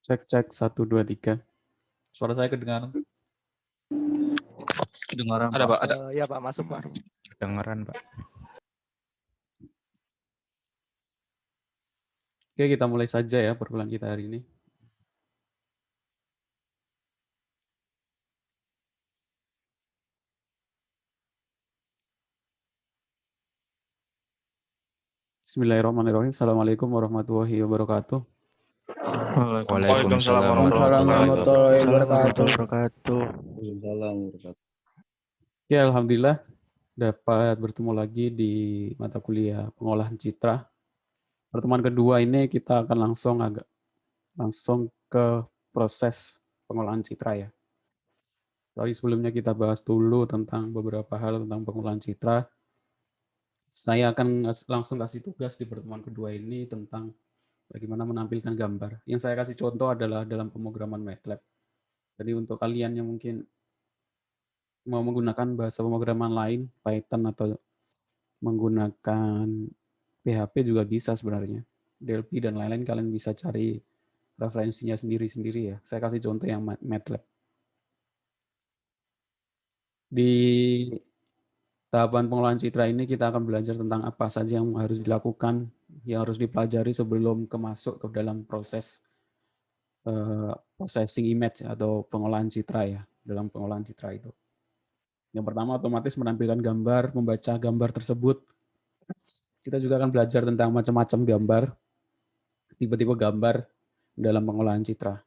Cek cek 1 2 3. Suara saya kedengaran? Kedengaran, Ada, Pak? Ada. Iya Pak, masuk Pak. Kedengaran, Pak. Oke, kita mulai saja ya perkuliahan kita hari ini. Bismillahirrahmanirrahim. Assalamualaikum warahmatullahi wabarakatuh. Waalaikumsalam warahmatullahi wabarakatuh. Ya, alhamdulillah dapat bertemu lagi di mata kuliah pengolahan citra. Pertemuan kedua ini kita akan langsung ke proses pengolahan citra ya. Tadi sebelumnya kita bahas dulu tentang beberapa hal tentang pengolahan citra. Saya akan langsung kasih tugas di pertemuan kedua ini tentang bagaimana menampilkan gambar. Yang saya kasih contoh adalah dalam pemrograman MATLAB. Jadi untuk kalian yang mungkin mau menggunakan bahasa pemrograman lain, Python atau menggunakan PHP juga bisa sebenarnya. Delphi dan lain-lain kalian bisa cari referensinya sendiri-sendiri ya. Saya kasih contoh yang MATLAB. Di tahapan pengolahan citra ini kita akan belajar tentang apa saja yang harus dilakukan, yang harus dipelajari sebelum masuk ke dalam proses processing image atau pengolahan citra ya, dalam pengolahan citra itu. Yang pertama otomatis menampilkan gambar, membaca gambar tersebut. Kita juga akan belajar tentang macam-macam gambar, tipe-tipe gambar dalam pengolahan citra.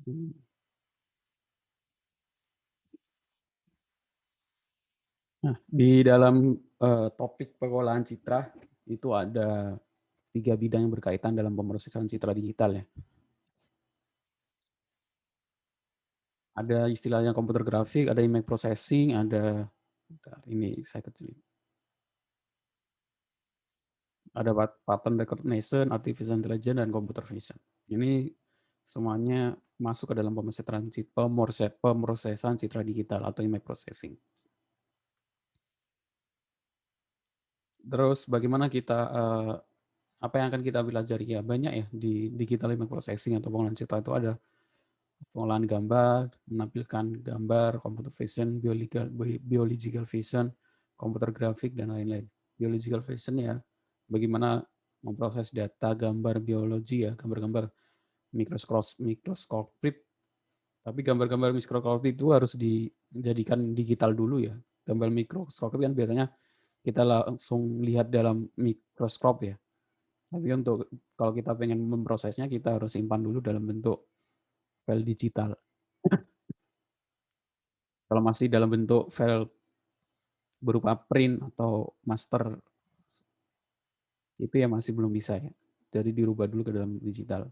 Nah, di dalam topik pengolahan citra itu ada 3 bidang yang berkaitan dalam pemrosesan citra digital ya. Ada istilahnya komputer grafik, ada image processing, ada ini saya kecilin. Ada pattern recognition, artificial intelligence, dan computer vision. Ini semuanya masuk ke dalam pemrosesan citra digital atau image processing. Terus bagaimana kita apa yang akan kita pelajari ya, banyak ya di digital image processing atau pengolahan citra itu ada pengolahan gambar, menampilkan gambar, computer vision, biological vision, komputer grafik, dan lain-lain. Biological vision ya, bagaimana memproses data gambar biologi ya, gambar-gambar mikroskopik. Tapi gambar-gambar mikroskopik itu harus dijadikan digital dulu ya. Gambar mikroskopik kan biasanya kita langsung lihat dalam mikroskop ya. Tapi untuk kalau kita pengen memprosesnya, kita harus simpan dulu dalam bentuk file digital. Kalau masih dalam bentuk file berupa print atau master, itu ya masih belum bisa ya. Jadi dirubah dulu ke dalam digital.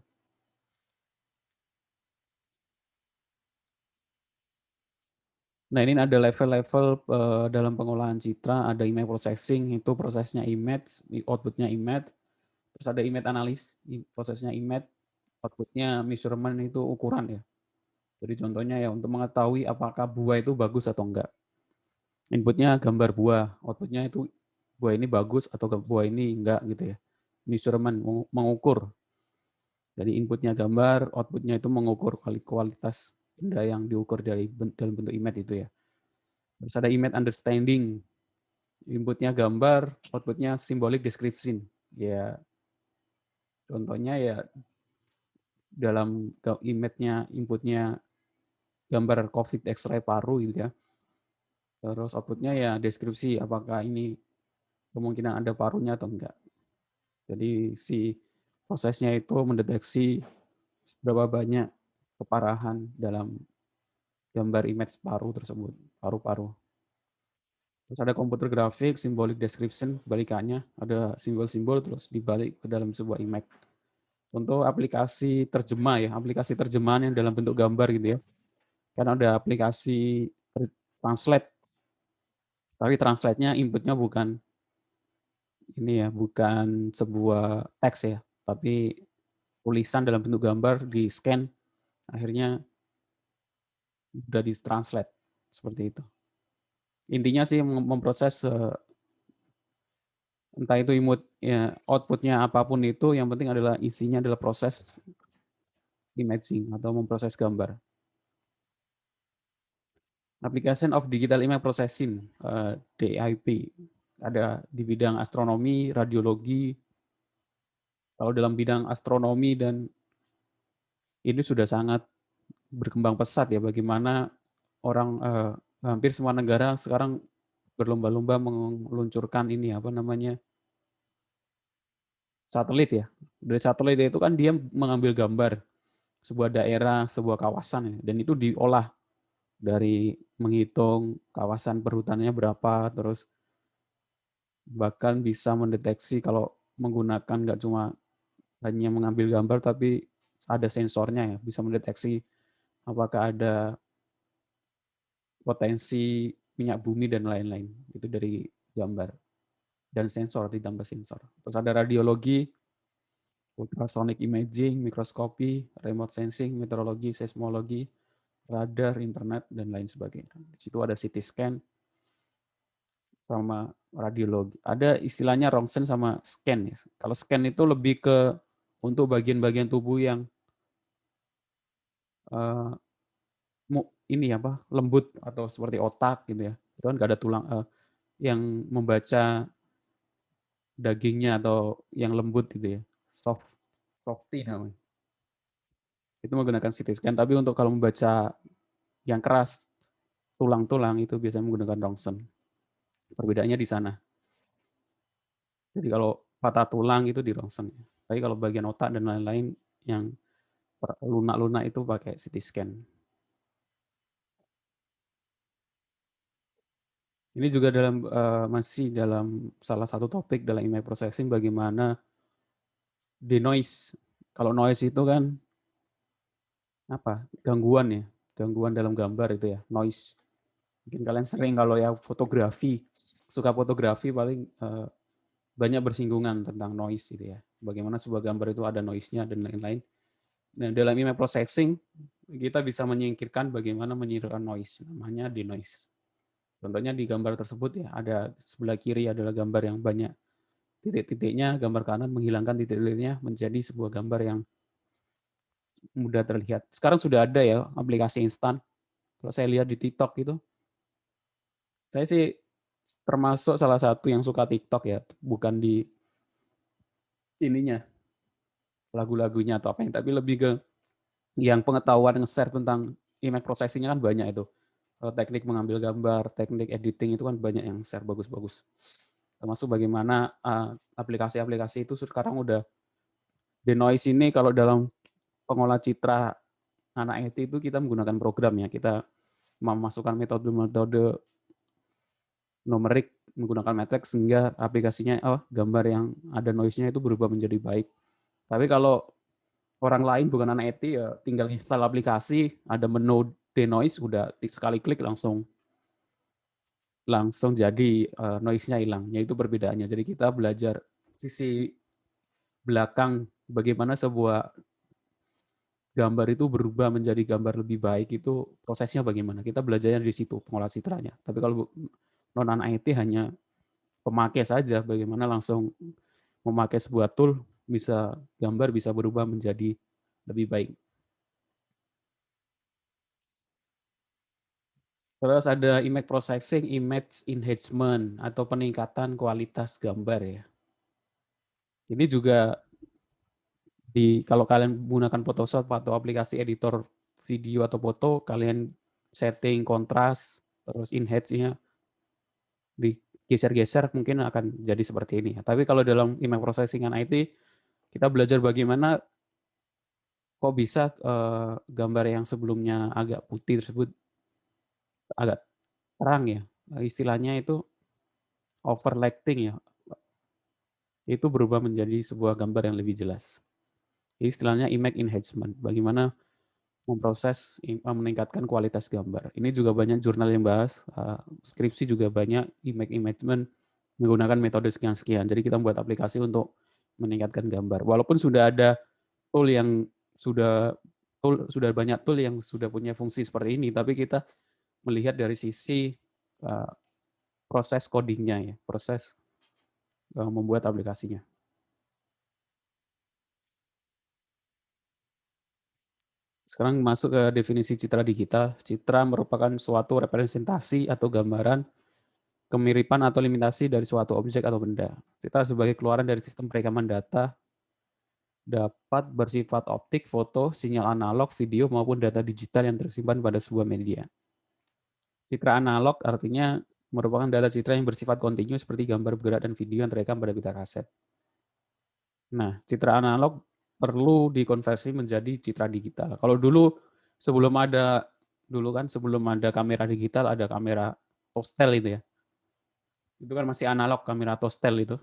Nah, ini ada level-level dalam pengolahan citra, ada image processing, itu prosesnya image, outputnya image, terus ada image analysis, prosesnya image, outputnya measurement, itu ukuran ya. Jadi contohnya ya untuk mengetahui apakah buah itu bagus atau enggak. Inputnya gambar buah, outputnya itu buah ini bagus atau buah ini enggak gitu ya. Measurement, mengukur. Jadi inputnya gambar, outputnya itu mengukur kualitas benda yang diukur dalam bentuk image itu ya. Terus ada image understanding, inputnya gambar, outputnya symbolic description. Ya, contohnya ya dalam image-nya, inputnya gambar COVID X-ray paru gitu ya. Terus outputnya ya deskripsi apakah ini kemungkinan ada parunya atau enggak. Jadi si prosesnya itu mendeteksi berapa banyak keparahan dalam gambar image paru tersebut, paru-paru. Terus ada computer grafik, symbolic description, balikannya ada simbol-simbol terus dibalik ke dalam sebuah image. Untuk aplikasi terjemah ya, aplikasi terjemahan yang dalam bentuk gambar gitu ya. Karena ada aplikasi translate, tapi translate-nya input-nya bukan ini ya, bukan sebuah teks ya, tapi tulisan dalam bentuk gambar di-scan, akhirnya udah di-translate, seperti itu. Intinya sih memproses, entah itu ya, output-nya apapun itu, yang penting adalah isinya adalah proses imaging atau memproses gambar. Application of Digital Image Processing, DIP. Ada di bidang astronomi, radiologi. Kalau dalam bidang astronomi dan ini sudah sangat berkembang pesat ya, bagaimana orang hampir semua negara sekarang berlomba-lomba meluncurkan ini apa namanya, satelit ya. Dari satelit itu kan dia mengambil gambar sebuah daerah, sebuah kawasan ya, dan itu diolah dari menghitung kawasan perhutanannya berapa, terus bahkan bisa mendeteksi kalau menggunakan nggak cuma hanya mengambil gambar tapi ada sensornya ya, bisa mendeteksi apakah ada potensi minyak bumi dan lain-lain. Itu dari gambar dan sensor, ditambah sensor. Terus ada radiologi, ultrasonic imaging, mikroskopi, remote sensing, meteorologi, seismologi, radar, internet, dan lain sebagainya. Di situ ada CT scan sama radiologi. Ada istilahnya rongsen sama scan. Kalau scan itu lebih ke untuk bagian-bagian tubuh yang ini apa, lembut atau seperti otak gitu ya. Itu kan nggak ada tulang, yang membaca dagingnya atau yang lembut gitu ya. Softy namanya. Itu menggunakan CT scan, tapi untuk kalau membaca yang keras, tulang-tulang itu biasanya menggunakan rongsen. Perbedaannya di sana. Jadi kalau patah tulang itu di rongsen. Tapi kalau bagian otak dan lain-lain yang lunak-lunak itu pakai CT scan. Ini juga masih dalam salah satu topik dalam image processing bagaimana denoise. Kalau noise itu kan apa? Gangguan ya, gangguan dalam gambar itu ya, noise. Mungkin kalian sering kalau ya fotografi, suka fotografi paling banyak bersinggungan tentang noise gitu ya. Bagaimana sebuah gambar itu ada noise-nya dan lain-lain. Nah, dalam image processing kita bisa menyingkirkan bagaimana menyingkirkan noise, namanya denoise. Contohnya di gambar tersebut ya, ada sebelah kiri adalah gambar yang banyak titik-titiknya, gambar kanan menghilangkan titik-titiknya menjadi sebuah gambar yang mudah terlihat. Sekarang sudah ada ya aplikasi instan. Kalau saya lihat di TikTok itu, saya sih termasuk salah satu yang suka TikTok ya, bukan di ininya, lagu-lagunya atau apa yang, tapi lebih ke yang pengetahuan nge-share tentang image processing-nya kan banyak itu. Teknik mengambil gambar, teknik editing itu kan banyak yang share bagus-bagus. Termasuk bagaimana aplikasi-aplikasi itu sekarang udah denoise ini kalau dalam pengolah citra anak IT itu kita menggunakan program ya, kita memasukkan metode-metode numerik menggunakan matrix sehingga aplikasinya gambar yang ada noise-nya itu berubah menjadi baik. Tapi kalau orang lain bukan anak IT ya tinggal install aplikasi, ada menu denoise, udah sekali klik langsung jadi noise-nya hilang. Ya itu perbedaannya. Jadi kita belajar sisi belakang bagaimana sebuah gambar itu berubah menjadi gambar lebih baik, itu prosesnya bagaimana. Kita belajarnya di situ pengolah citranya. Tapi kalau non anak IT hanya pemakai saja, bagaimana langsung memakai sebuah tool bisa gambar bisa berubah menjadi lebih baik. Terus ada image processing, image enhancement atau peningkatan kualitas gambar ya. Ini juga kalau kalian menggunakan Photoshop atau aplikasi editor video atau foto, kalian setting kontras, terus enhance-nya digeser-geser mungkin akan jadi seperti ini. Tapi kalau dalam image processing and IT, kita belajar bagaimana kok bisa gambar yang sebelumnya agak putih tersebut agak terang ya. Istilahnya itu overlighting ya. Itu berubah menjadi sebuah gambar yang lebih jelas. Istilahnya image enhancement, bagaimana memproses, meningkatkan kualitas gambar. Ini juga banyak jurnal yang bahas, skripsi juga banyak image enhancement menggunakan metode sekian-sekian. Jadi kita membuat aplikasi untuk meningkatkan gambar. Walaupun sudah ada tool yang sudah banyak tool yang sudah punya fungsi seperti ini, tapi kita melihat dari sisi proses codingnya ya, proses membuat aplikasinya. Sekarang masuk ke definisi citra digital. Citra merupakan suatu representasi atau gambaran kemiripan atau limitasi dari suatu objek atau benda. Citra sebagai keluaran dari sistem perekaman data dapat bersifat optik, foto, sinyal analog, video, maupun data digital yang tersimpan pada sebuah media. Citra analog artinya merupakan data citra yang bersifat kontinu seperti gambar bergerak dan video yang terekam pada pita kaset. Nah, citra analog perlu dikonversi menjadi citra digital. Kalau sebelum ada kamera digital, ada kamera tostel itu ya. Itu kan masih analog kamera tostel itu.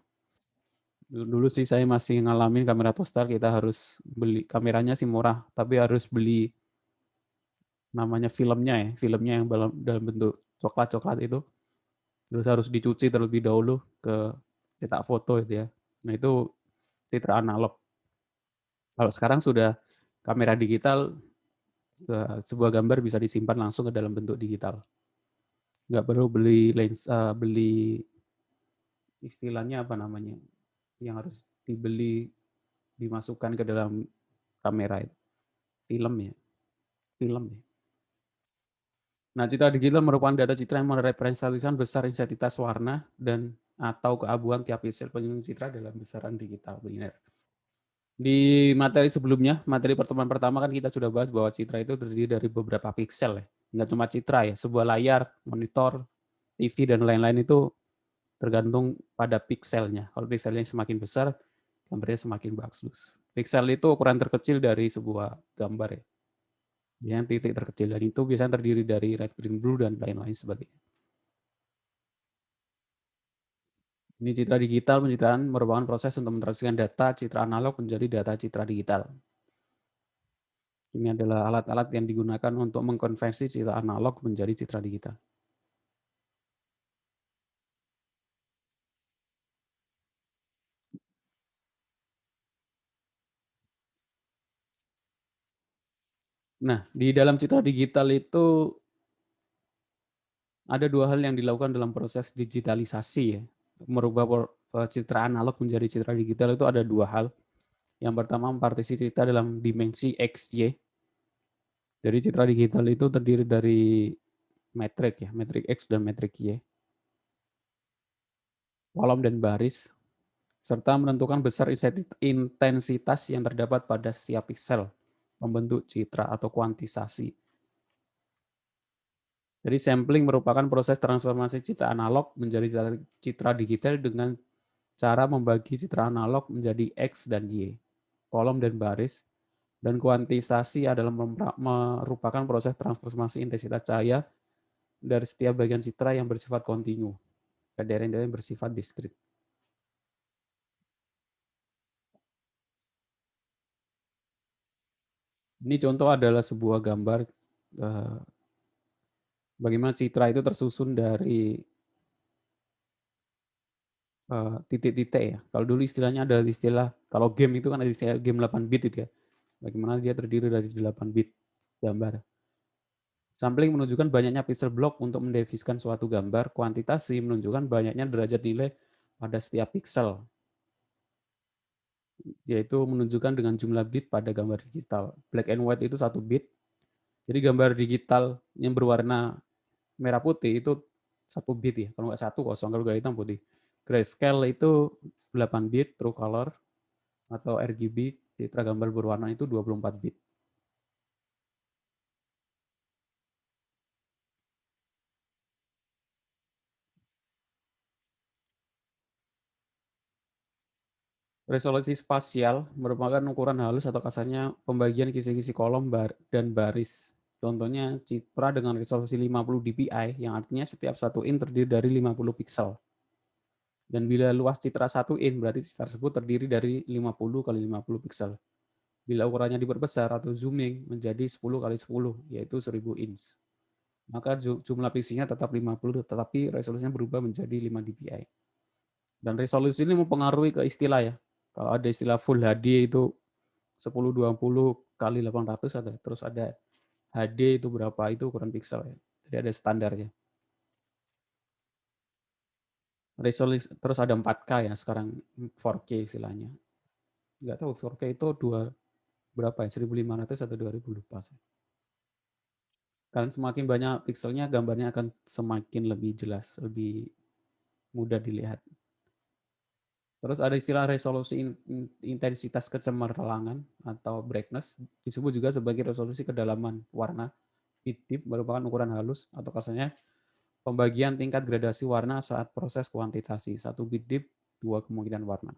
Dulu sih saya masih ngalamin kamera tostel, kita harus beli, kameranya sih murah, tapi harus beli namanya filmnya yang dalam bentuk coklat-coklat itu. Terus harus dicuci terlebih dahulu ke cetak foto itu ya. Nah itu citra analog. Kalau sekarang sudah kamera digital, sebuah gambar bisa disimpan langsung ke dalam bentuk digital. Nggak perlu beli lensa, beli istilahnya apa namanya, yang harus dimasukkan ke dalam kamera itu. Film ya. Nah, citra digital merupakan data citra yang merepresentasikan besar intensitas warna dan atau keabuan tiap piksel penyusun citra dalam besaran digital biner. Di materi sebelumnya, materi pertemuan pertama kan kita sudah bahas bahwa citra itu terdiri dari beberapa piksel ya. Nggak cuma citra ya, sebuah layar, monitor, TV, dan lain-lain itu tergantung pada pikselnya. Kalau pikselnya semakin besar, gambarnya semakin bagus. Piksel itu ukuran terkecil dari sebuah gambar ya. Biasanya titik terkecil, dan itu biasanya terdiri dari red, green, blue, dan lain-lain sebagainya. Ini citra digital, pencitraan merupakan proses untuk mentranslasikan data citra analog menjadi data citra digital. Ini adalah alat-alat yang digunakan untuk mengkonversi citra analog menjadi citra digital. Nah, di dalam citra digital itu ada dua hal yang dilakukan dalam proses digitalisasi ya. Merubah citra analog menjadi citra digital itu ada dua hal. Yang pertama, mempartisi citra dalam dimensi X, Y. Jadi citra digital itu terdiri dari metrik ya, metrik X dan metrik Y. Kolom dan baris, serta menentukan besar intensitas yang terdapat pada setiap piksel, membentuk citra atau kuantisasi. Jadi sampling merupakan proses transformasi citra analog menjadi citra digital dengan cara membagi citra analog menjadi X dan Y, kolom dan baris, dan kuantisasi adalah merupakan proses transformasi intensitas cahaya dari setiap bagian citra yang bersifat kontinu ke daerah-daerah yang bersifat diskrit. Ini contoh adalah sebuah gambar bagaimana citra itu tersusun dari titik-titik ya. Kalau dulu istilahnya ada istilah, kalau game itu kan ada istilah game 8 bit itu ya. Bagaimana dia terdiri dari 8 bit gambar. Sampling menunjukkan banyaknya pixel block untuk mendefinisikan suatu gambar. Kuantitasi menunjukkan banyaknya derajat nilai pada setiap pixel, yaitu menunjukkan dengan jumlah bit pada gambar digital. Black and white itu 1 bit. Jadi gambar digital yang berwarna merah putih itu 1 bit ya. Kalau nggak 1 kosong, kalau nggak hitam putih. Grayscale itu 8 bit, true color atau RGB, citra gambar berwarna itu 24 bit. Resolusi spasial merupakan ukuran halus atau kasarnya pembagian kisi-kisi kolom dan baris. Contohnya citra dengan resolusi 50 dpi, yang artinya setiap 1 in terdiri dari 50 piksel. Dan bila luas citra 1 in, berarti citra tersebut terdiri dari 50 kali 50 piksel. Bila ukurannya diperbesar atau zooming menjadi 10 kali 10, yaitu 1000 inch. Maka jumlah pixelnya tetap 50, tetapi resolusinya berubah menjadi 5 dpi. Dan resolusi ini mempengaruhi ke istilah ya. Kalau ada istilah Full HD itu 1020 kali 800 ada. Terus ada HD itu berapa, itu ukuran pixel ya. Jadi ada standarnya. Resolusi terus ada 4K ya sekarang, 4K istilahnya. Enggak tahu 4K itu berapa ya, 1500 atau 2000 lupa saya. Karena semakin banyak pixelnya, gambarnya akan semakin lebih jelas, lebih mudah dilihat. Terus ada istilah resolusi intensitas kecemerlangan atau brightness, disebut juga sebagai resolusi kedalaman warna. Bit depth merupakan ukuran halus atau kasarnya pembagian tingkat gradasi warna saat proses kuantitasi. 1 bit depth, 2 kemungkinan warna.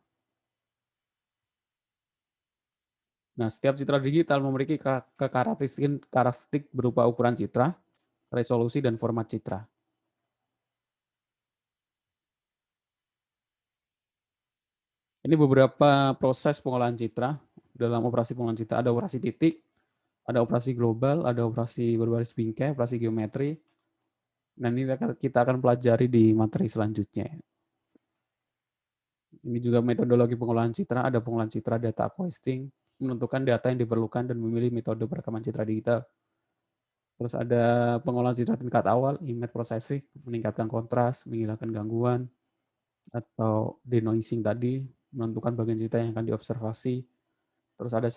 Nah, setiap citra digital memiliki karakteristik berupa ukuran citra, resolusi, dan format citra. Ini beberapa proses pengolahan citra. Dalam operasi pengolahan citra ada operasi titik, ada operasi global, ada operasi berbaris bingkai, operasi geometri. Dan ini kita akan pelajari di materi selanjutnya. Ini juga metodologi pengolahan citra, ada pengolahan citra data harvesting, menentukan data yang diperlukan dan memilih metode perekaman citra digital. Terus ada pengolahan citra tingkat awal, image processing, meningkatkan kontras, menghilangkan gangguan, atau denoising tadi, menentukan bagian citra yang akan diobservasi. Terus ada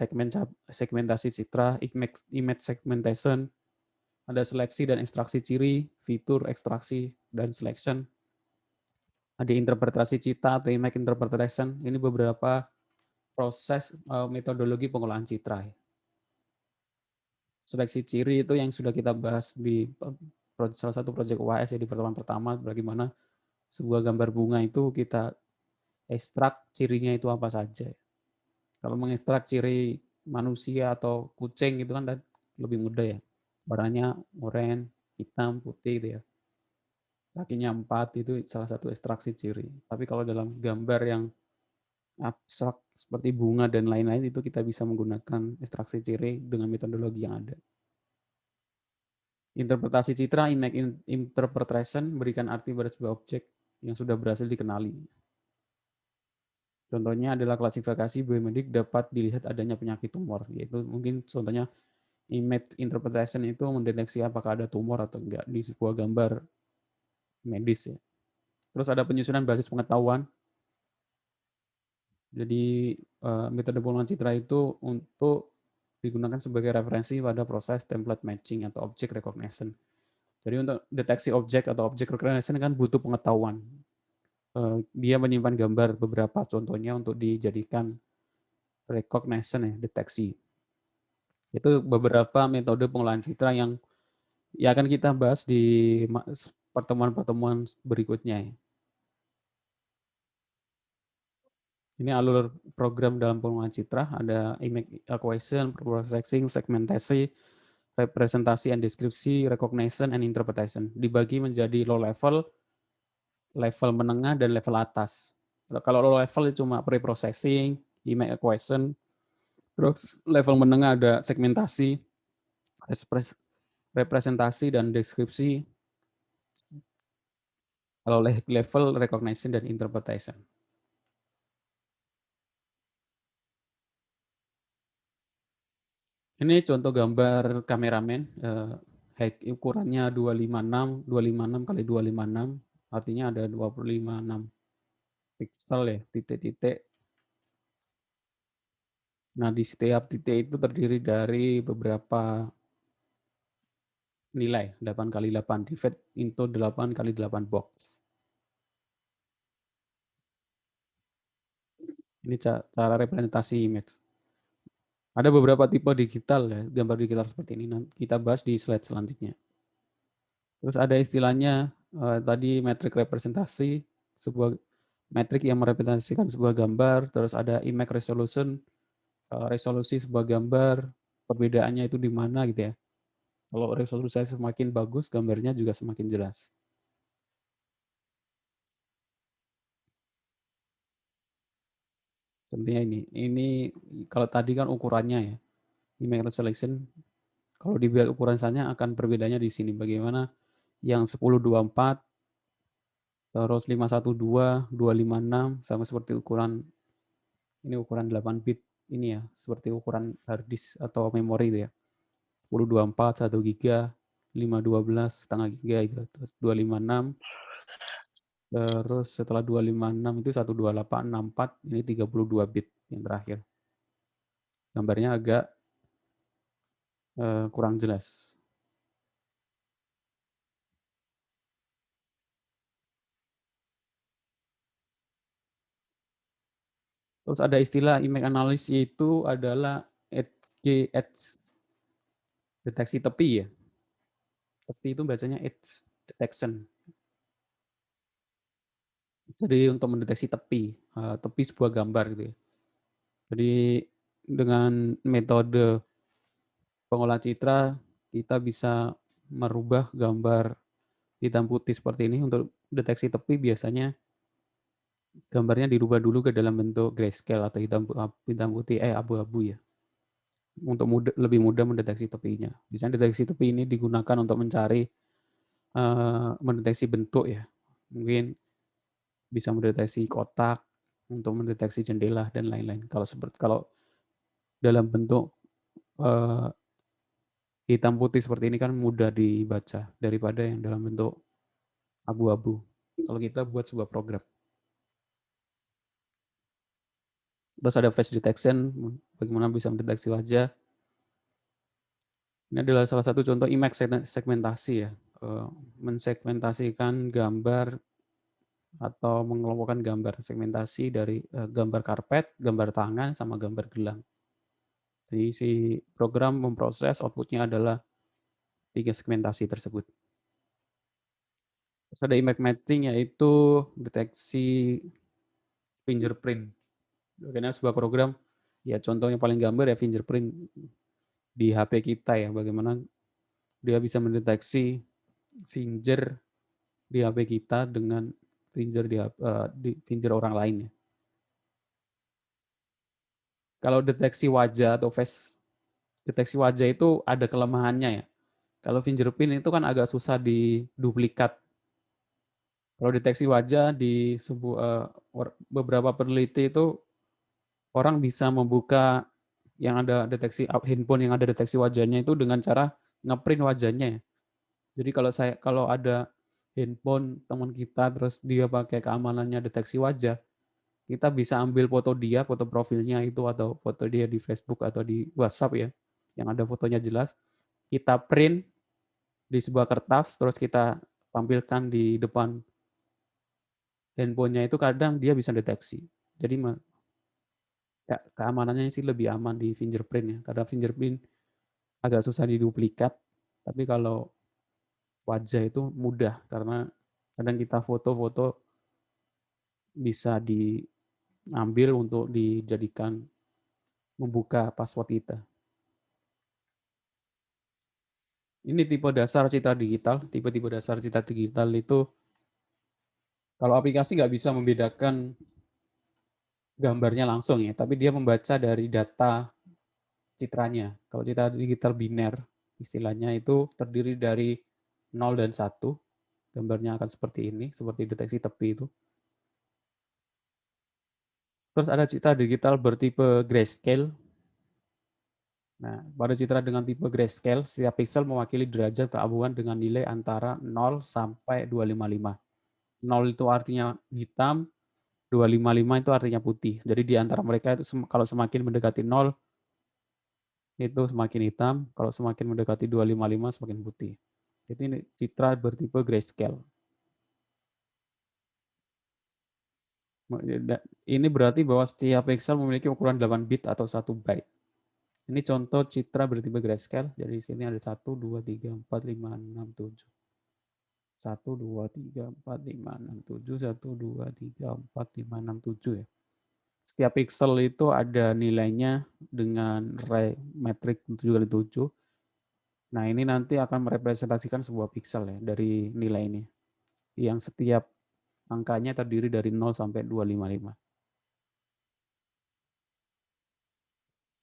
segmentasi citra, image segmentation, ada seleksi dan ekstraksi ciri, fitur ekstraksi dan selection. Ada interpretasi citra atau image interpretation. Ini beberapa proses metodologi pengolahan citra. Seleksi ciri itu yang sudah kita bahas di salah satu proyek UAS ya, di pertemuan pertama, bagaimana sebuah gambar bunga itu kita ekstrak cirinya itu apa saja. Kalau mengekstrak ciri manusia atau kucing itu kan lebih mudah ya. Warnanya oranye, hitam, putih gitu ya. Kakinya 4 itu salah satu ekstraksi ciri. Tapi kalau dalam gambar yang abstrak seperti bunga dan lain-lain itu kita bisa menggunakan ekstraksi ciri dengan metodologi yang ada. Interpretasi citra, image interpretation, berikan arti pada sebuah objek yang sudah berhasil dikenali. Contohnya adalah klasifikasi biomedik dapat dilihat adanya penyakit tumor, yaitu mungkin contohnya image interpretation itu mendeteksi apakah ada tumor atau enggak di sebuah gambar medis ya. Terus ada penyusunan basis pengetahuan. Jadi metode pengolahan citra itu untuk digunakan sebagai referensi pada proses template matching atau object recognition. Jadi untuk deteksi objek atau object recognition kan butuh pengetahuan. Dia menyimpan gambar beberapa contohnya untuk dijadikan recognition ya, deteksi. Itu beberapa metode pengolahan citra yang ya akan kita bahas di pertemuan-pertemuan berikutnya. Ini alur program dalam pengolahan citra, ada image acquisition, processing, segmentasi, representasi and deskripsi, recognition and interpretation. Dibagi menjadi low level, level menengah, dan level atas. Kalau low level itu cuma pre-processing, image acquisition, terus level menengah ada segmentasi, representasi, dan deskripsi. Kalau level recognition dan interpretation. Ini contoh gambar kameramen, ukurannya 256 kali 256, artinya ada 256 pixel ya, titik-titik. Nah, di setiap titik itu terdiri dari beberapa nilai, 8 kali 8, divide into 8 kali 8 box. Ini cara representasi image. Ada beberapa tipe digital ya, gambar digital seperti ini. Nanti kita bahas di slide selanjutnya. Terus ada istilahnya tadi metrik representasi, sebuah metrik yang merepresentasikan sebuah gambar. Terus ada image resolution, resolusi sebuah gambar, perbedaannya itu di mana gitu ya. Kalau resolusi semakin bagus, gambarnya juga semakin jelas. Tentunya ini kalau tadi kan ukurannya ya, image resolution. Kalau dibuat ukuran saja akan perbedaannya di sini. Bagaimana yang 1024, terus 512, 256, sama seperti ukuran ini ukuran 8 bit ini ya, seperti ukuran hard disk atau memori itu ya. 1024 1 giga, 512 setengah giga itu, terus 256, terus setelah 256 itu 12864, ini 32 bit yang terakhir. Gambarnya agak kurang jelas. Terus ada istilah image analysis, yaitu adalah edge deteksi tepi ya. Tepi itu bacanya edge detection. Jadi untuk mendeteksi tepi sebuah gambar gitu ya. Jadi dengan metode pengolahan citra kita bisa merubah gambar hitam putih seperti ini. Untuk deteksi tepi biasanya gambarnya dirubah dulu ke dalam bentuk grayscale atau hitam putih abu-abu ya. Untuk lebih mudah mendeteksi tepinya. Biasanya deteksi tepi ini digunakan untuk mencari mendeteksi bentuk ya. Mungkin bisa mendeteksi kotak, untuk mendeteksi jendela dan lain-lain. Kalau dalam bentuk hitam putih seperti ini kan mudah dibaca daripada yang dalam bentuk abu-abu. Kalau kita buat sebuah program. Terus ada face detection, bagaimana bisa mendeteksi wajah. Ini adalah salah satu contoh image segmentasi ya. Mensegmentasikan gambar atau mengelompokkan gambar, segmentasi dari gambar karpet, gambar tangan, sama gambar gelang. Jadi si program memproses, outputnya adalah 3 segmentasi tersebut. Terus ada image matching, yaitu deteksi fingerprint. Karena sebuah program, ya contoh yang paling gambar ya fingerprint di HP kita ya, bagaimana dia bisa mendeteksi finger di HP kita dengan finger di finger orang lain ya. Kalau deteksi wajah atau face deteksi wajah itu ada kelemahannya ya. Kalau fingerprint itu kan agak susah diduplikat. Kalau deteksi wajah di beberapa peneliti itu orang bisa membuka yang ada deteksi handphone yang ada deteksi wajahnya itu dengan cara ngeprint wajahnya. Jadi kalau ada handphone teman kita terus dia pakai keamanannya deteksi wajah, kita bisa ambil foto dia, foto profilnya itu atau foto dia di Facebook atau di WhatsApp ya, yang ada fotonya jelas, kita print di sebuah kertas terus kita tampilkan di depan handphonenya, itu kadang dia bisa deteksi. Jadi ya, keamanannya sih lebih aman di fingerprint ya, karena fingerprint agak susah diduplikat, tapi kalau wajah itu mudah karena kadang kita foto-foto bisa diambil untuk dijadikan membuka password kita. Ini tipe dasar citra digital. Tipe-tipe dasar citra digital itu kalau aplikasi nggak bisa membedakan gambarnya langsung ya, tapi dia membaca dari data citranya. Kalau citra digital biner, istilahnya itu terdiri dari 0 dan 1. Gambarnya akan seperti ini, seperti deteksi tepi itu. Terus ada citra digital bertipe grayscale. Nah, pada citra dengan tipe grayscale, setiap pixel mewakili derajat keabuan dengan nilai antara 0 sampai 255. 0 itu artinya hitam, 255 itu artinya putih. Jadi di antara mereka itu kalau semakin mendekati 0 itu semakin hitam, kalau semakin mendekati 255 semakin putih. Jadi ini citra bertipe grayscale. Ini berarti bahwa setiap pixel memiliki ukuran 8 bit atau 1 byte. Ini contoh citra bertipe grayscale. Jadi di sini ada 1, 2, 3, 4, 5, 6, 7. 1, 2, 3, 4, 5, 6, 7. 1, 2, 3, 4, 5, 6, 7 ya. Setiap pixel itu ada nilainya dengan array metrik 7x7. Nah, ini nanti akan merepresentasikan sebuah pixel ya dari nilai ini. Yang setiap angkanya terdiri dari 0 sampai 255.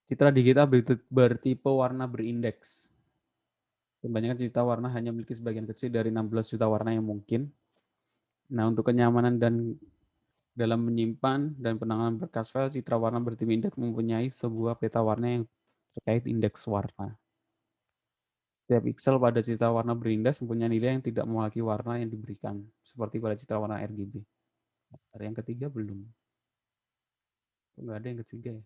Citra digital bertipe warna berindeks. Kebanyakan citra warna hanya memiliki sebagian kecil dari 16 juta warna yang mungkin. Nah, untuk kenyamanan dan dalam menyimpan dan penanganan berkas file, citra warna bertipe indeks mempunyai sebuah peta warna yang terkait indeks warna. Setiap pixel pada citra warna berindeks mempunyai nilai yang tidak mewakili warna yang diberikan, seperti pada citra warna RGB. Ada yang ketiga belum? Enggak ada yang ketiga ya?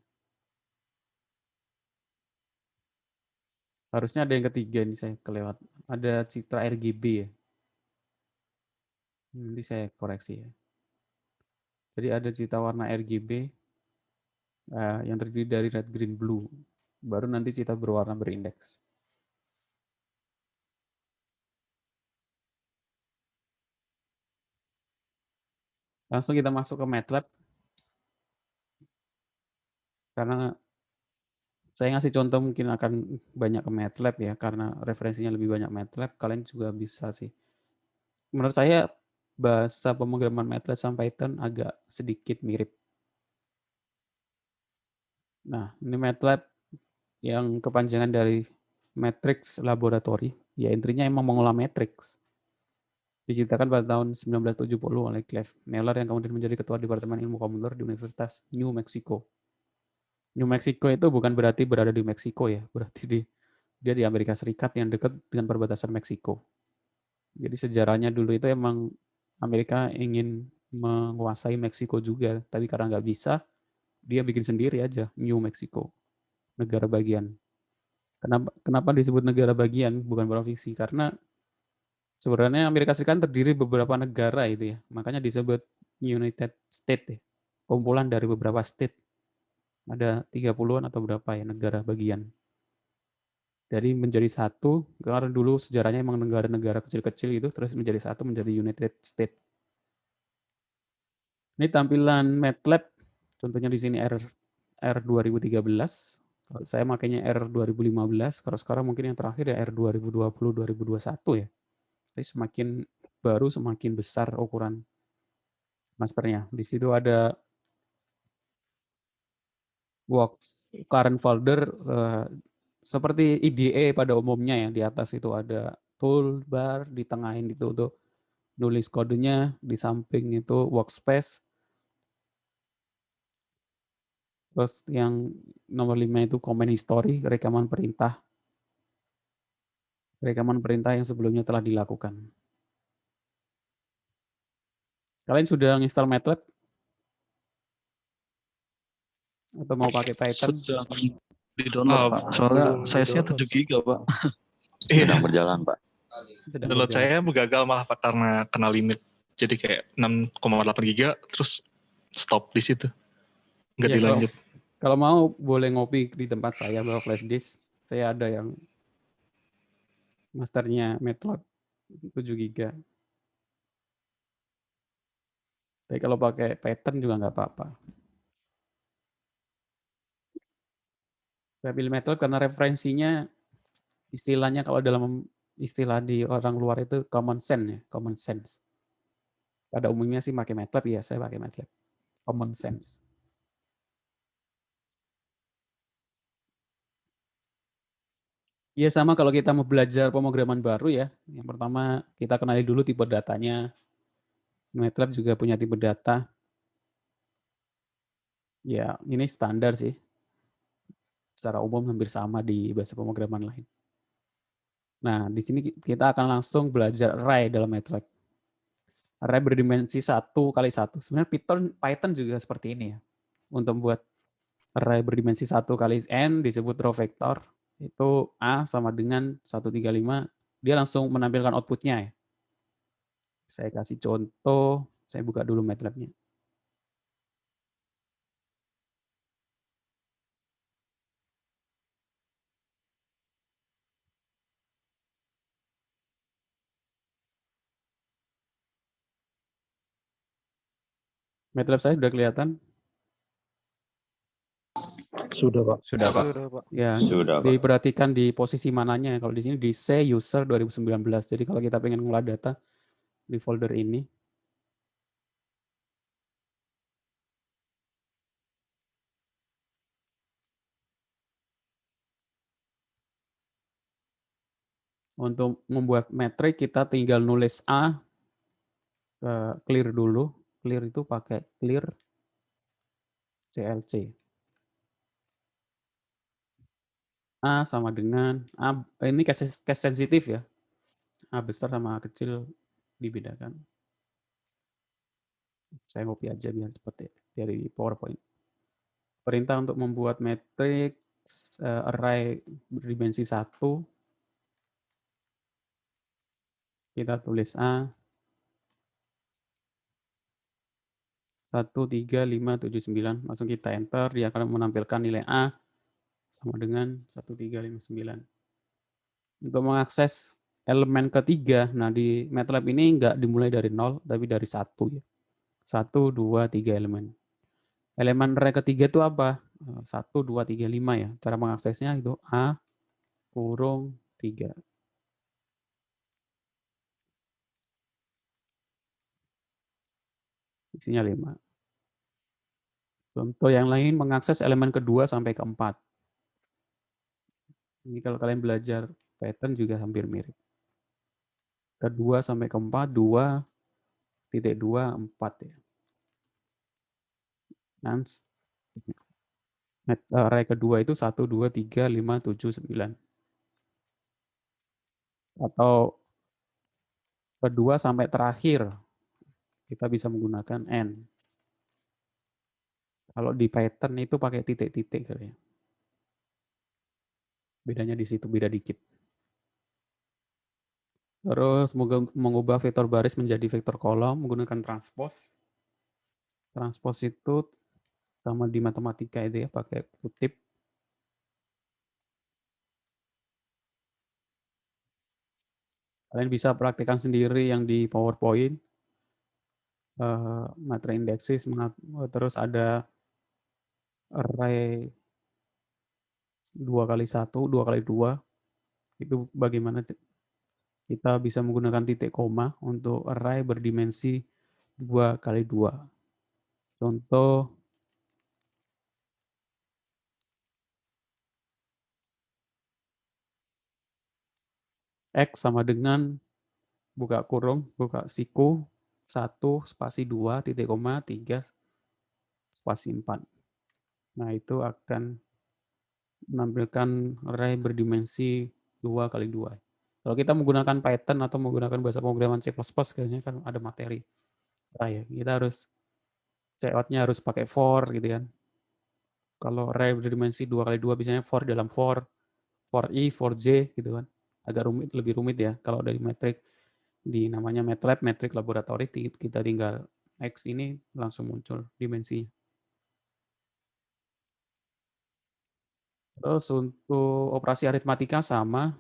Harusnya ada yang ketiga ini saya kelewat. Ada citra RGB ya. Nanti saya koreksi ya. Jadi ada citra warna RGB yang terdiri dari red, green, blue. Baru nanti citra berwarna berindeks. Langsung kita masuk ke MATLAB. Karena saya ngasih contoh mungkin akan banyak ke MATLAB ya, karena referensinya lebih banyak MATLAB, kalian juga bisa sih. Menurut saya bahasa pemrograman MATLAB sama Python agak sedikit mirip. Nah, ini MATLAB yang kepanjangan dari Matrix Laboratory, ya intinya emang mengolah matrix. Diciptakan pada tahun 1970 oleh Clive Miller yang kemudian menjadi ketua Departemen Ilmu Komputer di Universitas New Mexico. New Mexico itu bukan berarti berada di Meksiko ya, berarti dia di Amerika Serikat yang dekat dengan perbatasan Meksiko. Jadi sejarahnya dulu itu emang Amerika ingin menguasai Meksiko juga, tapi karena nggak bisa, dia bikin sendiri aja New Mexico, negara bagian. Kenapa disebut negara bagian bukan provinsi? Karena sebenarnya Amerika Serikat terdiri beberapa negara itu ya, makanya disebut United States ya. Kumpulan dari beberapa state. Ada 30-an atau berapa ya negara bagian. Jadi menjadi satu, karena dulu sejarahnya emang negara-negara kecil-kecil itu, terus menjadi satu, menjadi United States. Ini tampilan MATLAB, contohnya di sini R 2013. Saya makainya R 2015, kalau sekarang mungkin yang terakhir ya R 2020, 2021 ya. Jadi semakin baru, semakin besar ukuran masternya. Di situ ada works current folder seperti IDE pada umumnya ya. Di atas itu ada toolbar, di tengahin itu untuk nulis kodenya, di samping itu workspace. Terus yang nomor 5 itu command history, rekaman perintah. Rekaman perintah yang sebelumnya telah dilakukan. Kalian sudah install MATLAB? Atau mau pakai Python? Sedang di-download, Pak. Soalnya size-nya 7 GB, Pak. Sedang berjalan, Pak. Sedang Download berjalan. saya gagal malah Pak karena kena limit. Jadi kayak 6,8 giga terus stop di situ. Nggak Iya, dilanjut. Kalau mau boleh ngopi di tempat saya bawa flash disk. Saya ada yang masternya MATLAB 7 GB. Tapi kalau pakai Python juga nggak apa-apa. Saya pilih MATLAB karena referensinya istilahnya kalau dalam istilah di orang luar itu common sense ya, common sense. Pada umumnya sih pakai MATLAB ya, saya pakai MATLAB. Common sense. Ya sama kalau kita mau belajar pemrograman baru ya. Yang pertama kita kenali dulu tipe datanya. MATLAB juga punya tipe data. Ya ini standar sih. Secara umum hampir sama di bahasa pemrograman lain. Nah di sini kita akan langsung belajar array dalam MATLAB. Array berdimensi 1x1. Sebenarnya Python juga seperti ini ya. Untuk membuat array berdimensi 1 x n disebut row vector. Itu A sama dengan 135. Dia langsung menampilkan outputnya ya. Saya kasih contoh, saya buka dulu MATLAB-nya. MATLAB saya sudah kelihatan? Sudah, Pak. Sudah, Pak. Ya, Sudah, Pak. diperhatikan di posisi mananya. Kalau di sini di C user 2019. Jadi kalau kita pengen ngolah data di folder ini, Untuk membuat metrik kita tinggal nulis A, clear dulu. Clear itu pakai clear CLC. A sama dengan A, ini case sensitif ya. A besar sama A kecil dibedakan. Saya copy aja biar cepat ya dari PowerPoint. Perintah untuk membuat matriks array berdimensi 1. Kita tulis A 1, 3, 5, 7, 9. Langsung kita enter, dia akan menampilkan nilai A sama dengan 1, 3, 5, 9. Untuk mengakses elemen ketiga, nah di MATLAB ini nggak dimulai dari 0, tapi dari 1 ya. 1, 2, 3 elemen. Elemen array ketiga itu apa? 1, 2, 3, 5 ya. Cara mengaksesnya itu A kurung 3. Isinya 5. Contoh yang lain mengakses elemen kedua sampai keempat. Ini kalau kalian belajar pattern juga hampir mirip. Kedua sampai keempat, 2,2, 4 ya. Dan array kedua itu 1, 2, 3, 5, 7, 9. Atau kedua sampai terakhir, kita bisa menggunakan N. Kalau di Python itu pakai titik-titik kali ya. Bedanya di situ, beda dikit. Terus mengubah vektor baris menjadi vektor kolom menggunakan transpose. Transpose itu sama di matematika itu ya, pakai kutip. Kalian bisa praktikkan sendiri yang di PowerPoint. Matra indeksis, terus ada array 2x1, 2x2. Itu bagaimana kita bisa menggunakan titik koma untuk array berdimensi 2x2. Contoh X sama dengan buka kurung, buka siku 1 spasi 2 titik koma 3 spasi 4. Nah, itu akan menampilkan array berdimensi 2x2. Kalau kita menggunakan Python atau menggunakan bahasa pemrograman C++, kayaknya kan ada materi array. Kita harus layout-nya harus pakai for gitu kan. Kalau array berdimensi 2x2 biasanya for dalam for i, for j gitu kan. Agak rumit, lebih rumit ya. Kalau dari metrik di namanya MATLAB, metrik laboratori, kita tinggal X ini langsung muncul dimensinya. Terus untuk operasi aritmatika sama,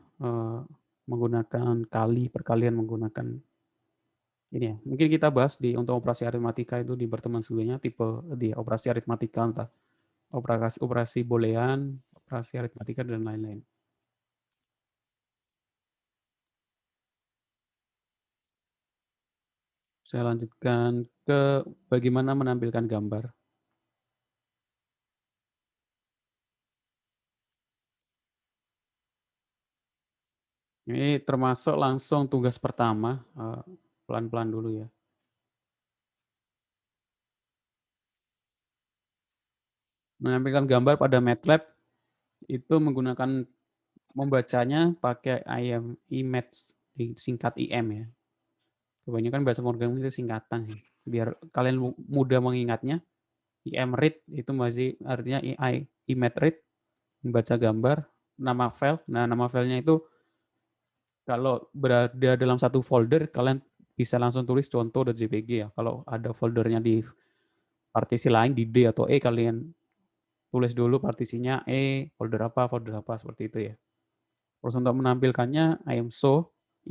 menggunakan kali, perkalian menggunakan ini ya. Mungkin kita bahas untuk operasi aritmatika itu di pertemuan sebelumnya, tipe di operasi aritmatika, entah operasi boolean, operasi aritmatika, dan lain-lain. Saya lanjutkan ke bagaimana menampilkan gambar. Ini termasuk langsung tugas pertama, pelan-pelan dulu ya. Menampilkan gambar pada MATLAB itu menggunakan membacanya pakai image, disingkat IM ya. Kebanyakan bahasa pemrograman itu singkatan ya. Biar kalian mudah mengingatnya, imread itu masih artinya image read, membaca gambar, nama file. Nah, nama filenya itu kalau berada dalam satu folder, kalian bisa langsung tulis contoh.jpg ya. Kalau ada foldernya di partisi lain, di D atau E, kalian tulis dulu partisinya E, folder apa, seperti itu ya. Terus untuk menampilkannya,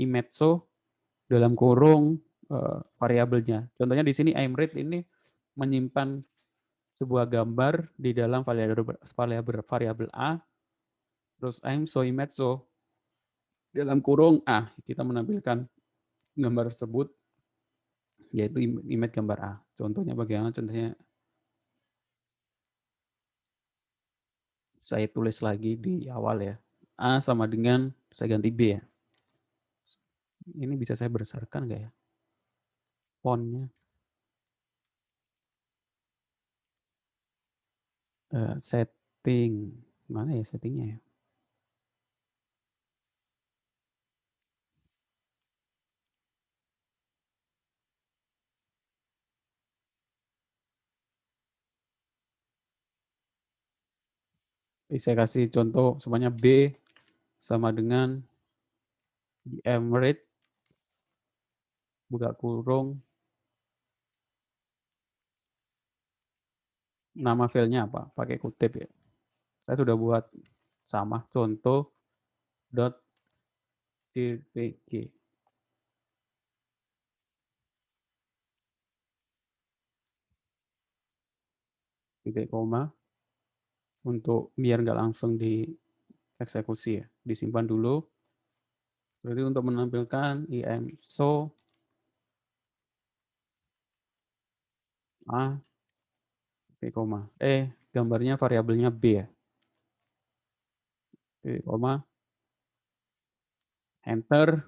image show, dalam kurung variabelnya. Contohnya di sini imread ini menyimpan sebuah gambar di dalam variabel A, terus image show dalam kurung A, kita menampilkan gambar tersebut, yaitu image gambar A. Contohnya bagaimana? Contohnya saya tulis lagi di awal ya. A sama dengan, saya ganti B ya. Ini bisa saya besarkan nggak ya? Fontnya. Setting. Mana ya settingnya ya? Saya kasih contoh semuanya B sama dengan Emirate, buka kurung, nama filenya apa? Pakai kutip ya. Saya sudah buat sama contoh .jpg. Titik koma untuk biar nggak langsung dieksekusi ya. Disimpan dulu. Jadi untuk menampilkan IMSO A titik koma. Gambarnya variabelnya B ya. Titik koma. Enter.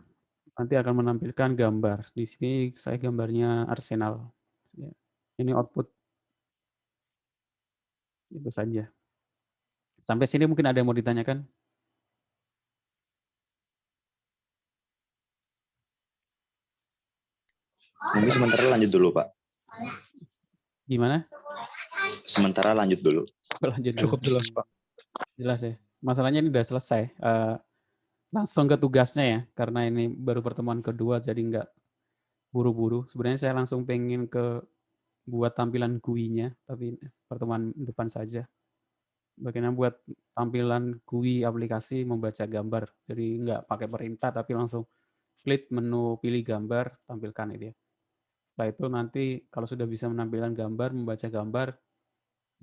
Nanti akan menampilkan gambar. Di sini saya gambarnya Arsenal. Ya. Ini output. Itu saja. Sampai sini mungkin ada yang mau ditanyakan? Mungkin sementara lanjut dulu, Pak. Gimana? Sementara lanjut dulu. Lanjut dulu. Cukup jelas, Pak. Jelas ya. Masalahnya ini udah selesai. Langsung ke tugasnya ya, karena ini baru pertemuan kedua, jadi nggak buru-buru. Sebenarnya saya langsung pengen ke buat tampilan GUI-nya, tapi pertemuan depan saja. Bagaimana buat tampilan GUI aplikasi membaca gambar. Jadi nggak pakai perintah, tapi langsung klik menu pilih gambar, tampilkan itu ya. Setelah itu nanti kalau sudah bisa menampilkan gambar, membaca gambar,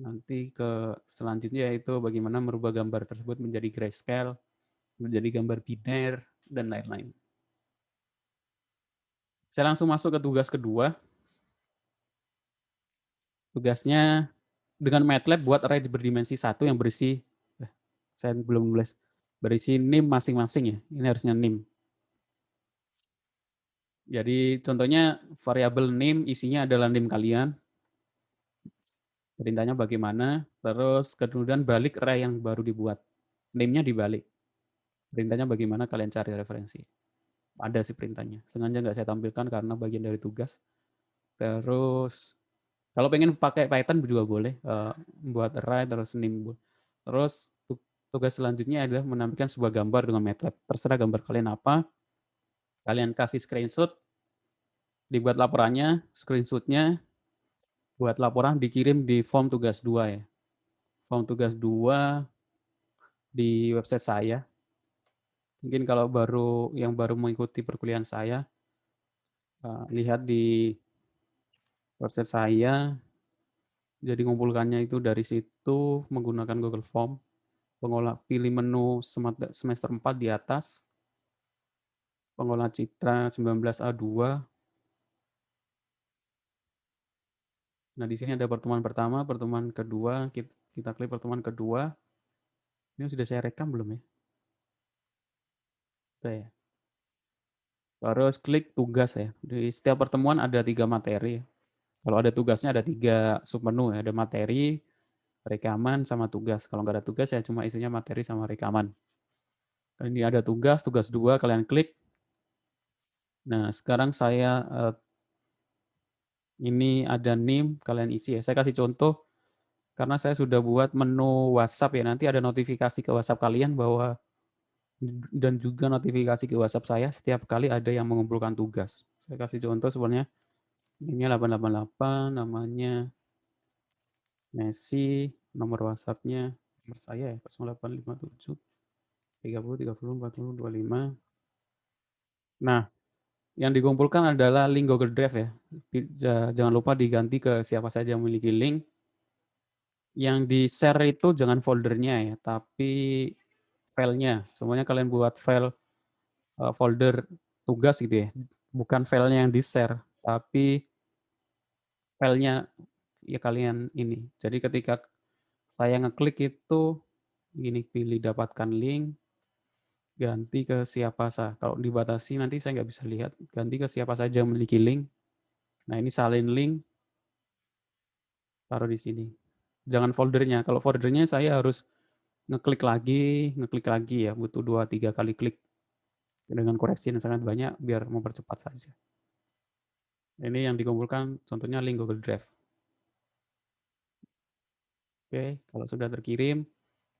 nanti ke selanjutnya yaitu bagaimana merubah gambar tersebut menjadi grayscale, menjadi gambar biner, dan lain-lain. Saya langsung masuk ke tugas kedua. Tugasnya dengan MATLAB buat array berdimensi 1 yang berisi, saya belum nulis, berisi NIM masing-masing ya. Ini harusnya NIM. Jadi contohnya variabel NIM isinya adalah NIM kalian. Perintahnya bagaimana, terus kemudian balik array yang baru dibuat. NIM-nya dibalik. Perintahnya bagaimana kalian cari referensi. Ada sih perintahnya. Sengaja nggak saya tampilkan karena bagian dari tugas. Terus kalau pengen pakai Python juga boleh, buat array terus NIM. Terus tugas selanjutnya adalah menampilkan sebuah gambar dengan MATLAB. Terserah gambar kalian apa. Kalian kasih screenshot, dibuat laporannya, screenshotnya, buat laporan dikirim di form tugas 2 ya. Form tugas 2 di website saya. Mungkin kalau yang baru mengikuti perkuliahan saya, lihat di website saya. Jadi ngumpulkannya itu dari situ menggunakan Google Form. Pilih menu semester 4 di atas. Pengolah citra 19A2. Nah, di sini ada pertemuan pertama, pertemuan kedua. Kita klik pertemuan kedua. Ini sudah saya rekam belum ya? Sudah ya. Terus klik tugas ya. Di setiap pertemuan ada 3 materi. Kalau ada tugasnya ada 3 submenu ya. Ada materi, rekaman, sama tugas. Kalau nggak ada tugas ya cuma isinya materi sama rekaman. Ini ada tugas 2, kalian klik. Nah, sekarang saya ini ada NIM, kalian isi ya. Saya kasih contoh, karena saya sudah buat menu WhatsApp ya. Nanti ada notifikasi ke WhatsApp kalian bahwa, dan juga notifikasi ke WhatsApp saya setiap kali ada yang mengumpulkan tugas. Saya kasih contoh sebenarnya, ini 888, namanya Messi, nomor WhatsApp-nya, nomor saya ya, 0857 30 30 40 25. Nah, yang dikumpulkan adalah link Google Drive ya. Jangan lupa diganti ke siapa saja yang memiliki link. Yang di-share itu jangan foldernya ya, tapi filenya. Semuanya kalian buat file folder tugas gitu ya. Bukan filenya yang di-share, tapi filenya ya kalian ini. Jadi ketika saya ngeklik itu, gini, pilih dapatkan link. ganti ke siapa saja. Kalau dibatasi nanti saya nggak bisa lihat. Ganti ke siapa saja yang memiliki link. Nah ini salin link, taruh di sini. Jangan foldernya. Kalau foldernya saya harus ngeklik lagi ya. Butuh 2-3 kali klik dengan koreksi yang sangat banyak biar mempercepat saja. Ini yang dikumpulkan contohnya link Google Drive. Oke, kalau sudah terkirim,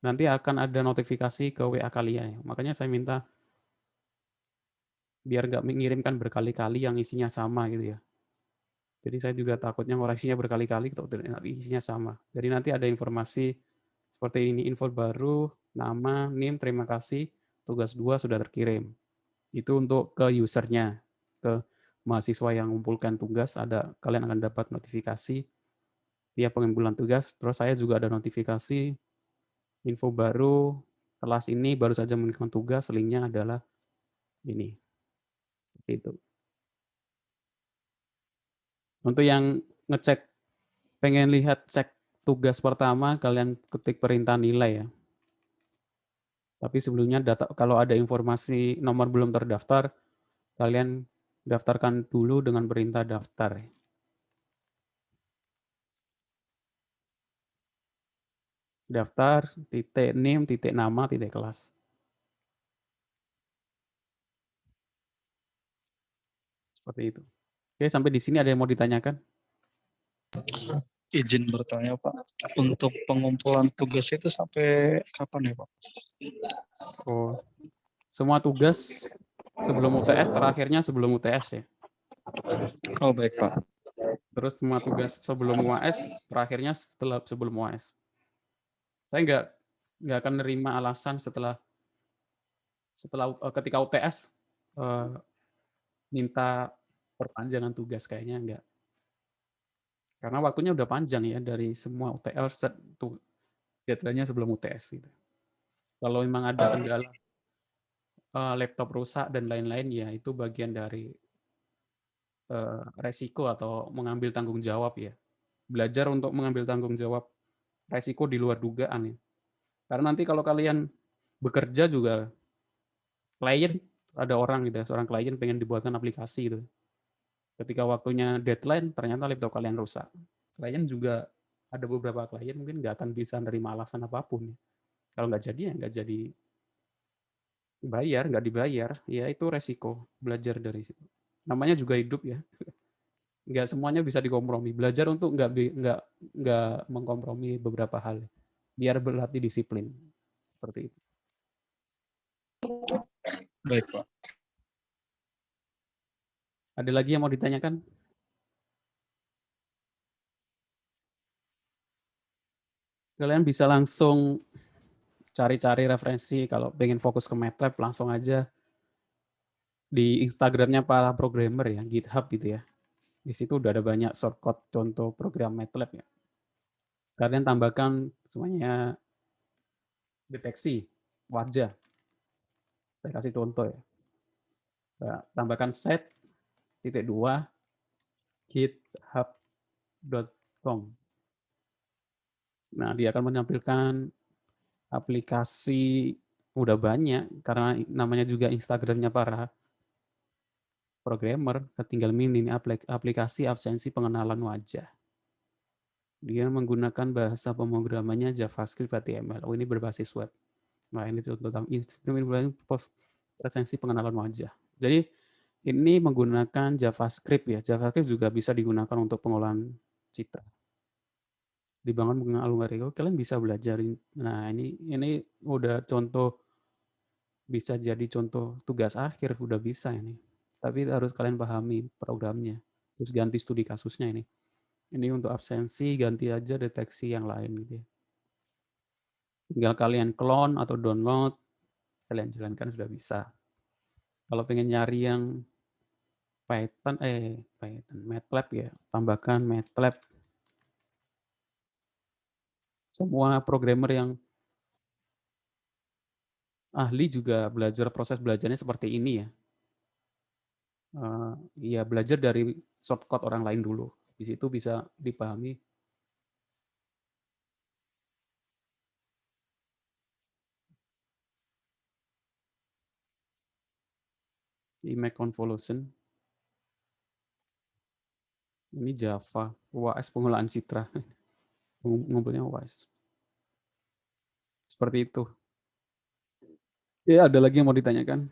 nanti akan ada notifikasi ke WA kalian. Makanya saya minta biar nggak mengirimkan berkali-kali yang isinya sama gitu ya. Jadi saya juga takutnya ngoreksinya berkali-kali, isinya sama. Jadi nanti ada informasi seperti ini, info baru, nama, NIM, terima kasih, tugas 2 sudah terkirim. Itu untuk ke usernya, ke mahasiswa yang mengumpulkan tugas, kalian akan dapat notifikasi tiap pengumpulan tugas. Terus saya juga ada notifikasi info baru, kelas ini baru saja mengirimkan tugas, linknya adalah ini. Seperti itu. Untuk yang ngecek, pengen lihat cek tugas pertama, kalian ketik perintah nilai ya. Tapi sebelumnya kalau ada informasi nomor belum terdaftar, kalian daftarkan dulu dengan perintah daftar. Daftar, titik NIM, titik nama, titik kelas. Seperti itu. Oke, sampai di sini ada yang mau ditanyakan? Izin bertanya Pak, untuk pengumpulan tugas itu sampai kapan ya Pak? Oh, semua tugas sebelum UTS, terakhirnya sebelum UTS ya. Oh baik Pak. Terus semua tugas sebelum UAS, terakhirnya sebelum UAS. Saya nggak akan nerima alasan setelah ketika UTS minta perpanjangan tugas, kayaknya enggak. Karena waktunya udah panjang ya dari semua UTS deadline-nya sebelum UTS gitu. Kalau memang ada kendala laptop rusak dan lain-lain ya itu bagian dari resiko atau mengambil tanggung jawab ya. Belajar untuk mengambil tanggung jawab resiko di luar dugaan ya. Karena nanti kalau kalian bekerja juga klien, ada orang gitu ya, seorang klien pengen dibuatkan aplikasi gitu. Ketika waktunya deadline, ternyata laptop kalian rusak. Klien juga ada beberapa klien mungkin nggak akan bisa nerima alasan apapun. Kalau nggak jadi ya nggak jadi bayar, nggak dibayar, ya itu resiko. Belajar dari situ. Namanya juga hidup ya. Nggak semuanya bisa dikompromi. Belajar untuk nggak mengkompromi beberapa hal. Biar berlatih disiplin. Seperti itu. Baik Pak. Ada lagi yang mau ditanyakan? Kalian bisa langsung cari-cari referensi kalau pengen fokus ke MATLAB langsung aja di Instagramnya para programmer ya, GitHub gitu ya. Di situ udah ada banyak shortcut contoh program MATLAB ya. Kalian tambahkan semuanya deteksi wajah. Saya kasih contoh ya. Tambahkan set titik 2 github.com. Nah, dia akan menampilkan aplikasi udah banyak karena namanya juga Instagramnya para programmer, tinggal milih aplikasi absensi pengenalan wajah. Dia menggunakan bahasa pemrogramannya JavaScript HTML. Oh, ini berbasis web. Nah, ini tentang presensi pengenalan wajah. Jadi ini menggunakan JavaScript ya. JavaScript juga bisa digunakan untuk pengolahan citra. Dibangun dengan algoritma, kalian bisa belajar. Nah, ini udah contoh, bisa jadi contoh tugas akhir, udah bisa ini. Tapi harus kalian pahami programnya. Terus ganti studi kasusnya ini. Ini untuk absensi, ganti aja deteksi yang lain gitu ya. Tinggal kalian clone atau download, kalian jalankan sudah bisa. Kalau pengen nyari yang Python, MATLAB ya, tambahkan MATLAB. Semua programmer yang ahli juga proses belajarnya seperti ini ya. Ya belajar dari shortcut orang lain dulu. Di situ bisa dipahami. image convolution. Ini Java, UAS pengolahan citra. Ngumpulnya UAS. Seperti itu. Ya, ada lagi yang mau ditanyakan?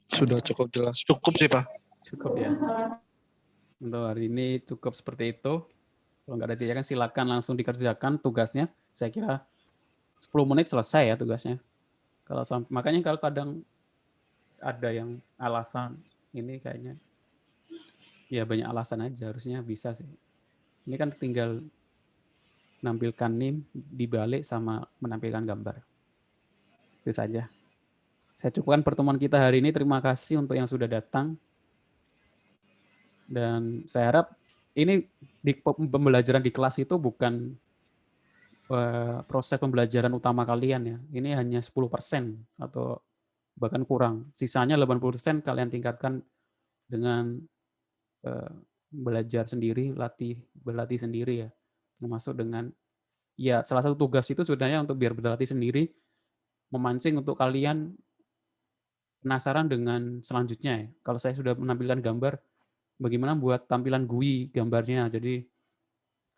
Sudah cukup jelas. Cukup sih, Pak. Cukup ya. Untuk hari ini cukup seperti itu. Kalau nggak ada ditanyakan silakan langsung dikerjakan tugasnya. Saya kira 10 menit selesai ya tugasnya. Makanya kalau kadang ada yang alasan ini kayaknya ya banyak alasan aja, harusnya bisa sih. Ini kan tinggal menampilkan NIM dibalik sama menampilkan gambar. Itu saja. Saya cukupkan pertemuan kita hari ini. Terima kasih untuk yang sudah datang. Dan saya harap ini di pembelajaran di kelas itu bukan proses pembelajaran utama kalian ya. Ini hanya 10% atau bahkan kurang. Sisanya 80% kalian tingkatkan dengan belajar sendiri, berlatih sendiri ya. Termasuk dengan ya salah satu tugas itu sebenarnya untuk biar berlatih sendiri, memancing untuk kalian penasaran dengan selanjutnya ya. Kalau saya sudah menampilkan gambar, bagaimana buat tampilan GUI gambarnya. Jadi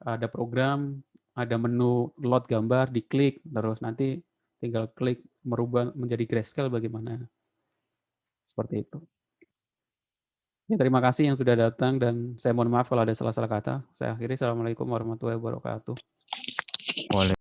ada program, ada menu load gambar, diklik, terus nanti tinggal klik merubah menjadi grayscale bagaimana. Seperti itu. Ya, terima kasih yang sudah datang dan saya mohon maaf kalau ada salah-salah kata. Saya akhiri. Assalamualaikum warahmatullahi wabarakatuh.